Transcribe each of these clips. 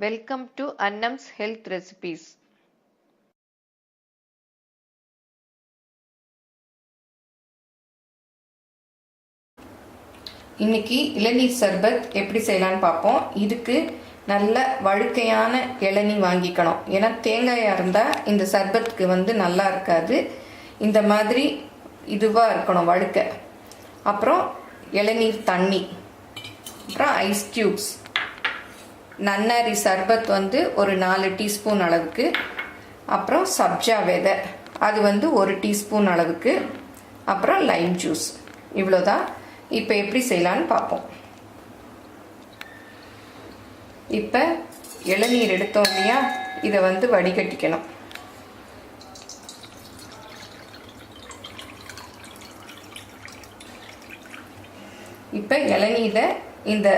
Welcome to Annam's Health Recipes. இன்னைக்கு இளநீர் சர்பத் எப்படி செய்யலான்னு பார்ப்போம். இதுக்கு நல்ல வழுக்கையான இளநீ வாங்கிக்கணும். ஏன்னா தேங்காயாக இருந்தால் இந்த சர்பத்துக்கு நல்லா இருக்காது. இந்த மாதிரி இதுவாக இருக்கணும் வழுக்க. அப்புறம் இளநீர் தண்ணி, அப்புறம் ஐஸ் கியூப்ஸ், நன்னாரி சர்பத் ஒரு 4 டீஸ்பூன் அளவுக்கு, அப்புறம் சப்ஜா விதை அது 1 டீஸ்பூன் அளவுக்கு, அப்புறம் லைம் ஜூஸ். இவ்வளோதான். இப்போ எப்படி செய்யலான்னு பார்ப்போம். இப்போ இளநீர் எடுத்தோம் இல்லையா, இதை வடிகட்டிக்கணும். இப்போ இளநீரை இந்த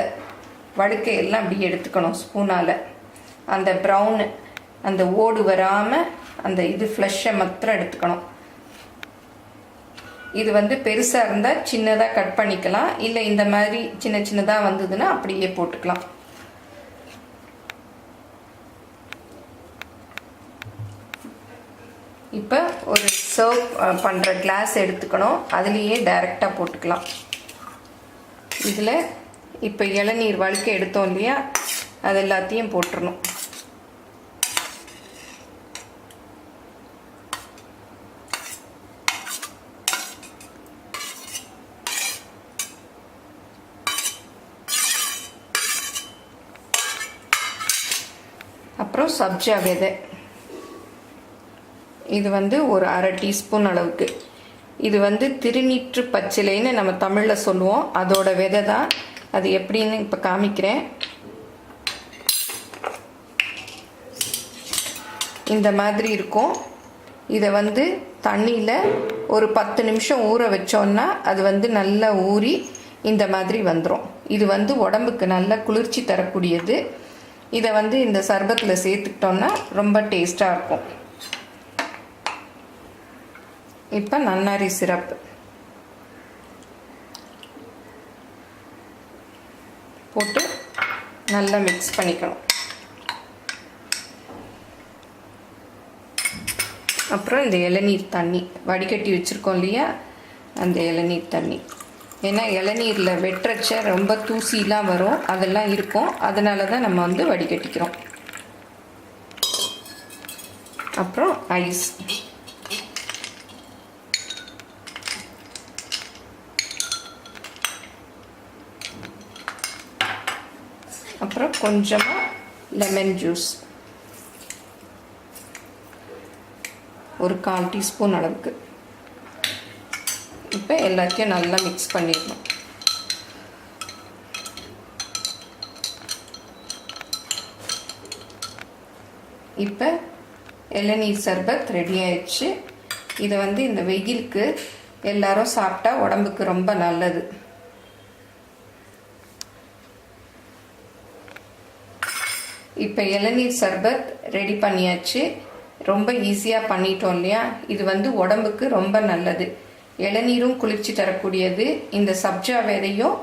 வழுக்கையெல்லாம் அப்படி எடுத்துக்கணும் ஸ்பூனால். அந்த ப்ரௌனு அந்த ஓடு வராமல் அந்த இது ஃப்ளஷை மாத்திரம் எடுத்துக்கணும். இது பெருசாக இருந்தால் சின்னதாக கட் பண்ணிக்கலாம், இல்லை இந்த மாதிரி சின்ன சின்னதாக வந்ததுன்னா அப்படியே போட்டுக்கலாம். இப்போ ஒரு சர்வ் பண்ணுற கிளாஸ் எடுத்துக்கணும், அதுலேயே டைரெக்டாக போட்டுக்கலாம். இதில் இப்போ இளநீர் வழுக்க எடுத்தோம் இல்லையா, அது எல்லாத்தையும் போட்டுடணும். அப்புறம் சப்ஜா விதை இது ஒரு 1/2 டீஸ்பூன் அளவுக்கு. இது திருநீற்று பச்சிலைன்னு நம்ம தமிழில் சொல்லுவோம். அதோட விதை தான். அது எப்படின்னு இப்போ காமிக்கிறேன். இந்த மாதிரி இருக்கும். இதை தண்ணியில் ஒரு 10 நிமிஷம் ஊற வச்சோன்னா அது நல்லா ஊறி இந்த மாதிரி வந்துடும். இது உடம்புக்கு நல்ல குளிர்ச்சி தரக்கூடியது. இதை இந்த சர்பத்தில் சேர்த்துக்கிட்டோன்னா ரொம்ப டேஸ்டாக இருக்கும். இப்போ நன்னாரி சிரப் போட்டு நல்லா மிக்ஸ் பண்ணிக்கணும். அப்புறம் இந்த இளநீர் தண்ணி வடிகட்டி வச்சுருக்கோம் இல்லையா, அந்த இளநீர் தண்ணி. ஏன்னா இளநீரில் வெட்டுறச்ச ரொம்ப தூசிலாம் வரும், அதெல்லாம் இருக்கும். அதனால தான் நம்ம வடிகட்டிக்கிறோம். அப்புறம் ஐஸ், அப்புறம் கொஞ்சமாக லெமன் ஜூஸ், ஒரு 1/4 டீஸ்பூன் அளவுக்கு. இப்போ எல்லாத்தையும் நல்லா மிக்ஸ் பண்ணிடணும். இப்போ இளநீர் சர்பத் ரெடி ஆயிடுச்சு. இதை இந்த வெயிலுக்கு எல்லாரும் சாப்பிட்டா உடம்புக்கு ரொம்ப நல்லது. இப்போ இளநீர் சர்பத் ரெடி பண்ணியாச்சு. ரொம்ப ஈஸியாக பண்ணிட்டோம் இல்லையா. இது உடம்புக்கு ரொம்ப நல்லது. இளநீரும் குளிர்ச்சி தரக்கூடியது, இந்த சப்ஜா விதையும்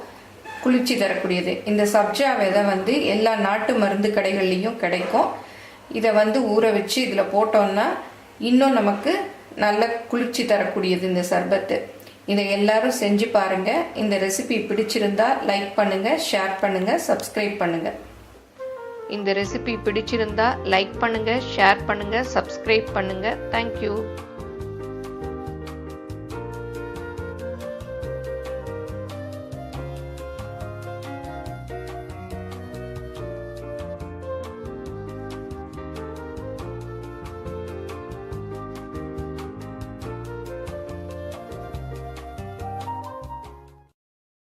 குளிர்ச்சி தரக்கூடியது. இந்த சப்ஜா விதை எல்லா நாட்டு மருந்து கடைகள்லேயும் கிடைக்கும். இதை ஊற வச்சு இதில் போட்டோம்னா இன்னும் நமக்கு நல்ல குளிர்ச்சி தரக்கூடியது இந்த சர்பத்து. இதை எல்லாரும் செஞ்சு பாருங்கள். இந்த ரெசிபி பிடிச்சிருந்தா லைக் பண்ணுங்கள், ஷேர் பண்ணுங்கள், சப்ஸ்கிரைப் பண்ணுங்கள். இந்த ரெசிபி பிடிச்சிருந்தா லைக் பண்ணுங்கள், ஷேர் பண்ணுங்கள், சப்ஸ்கிரைப் பண்ணுங்கள். தேங்க்யூ.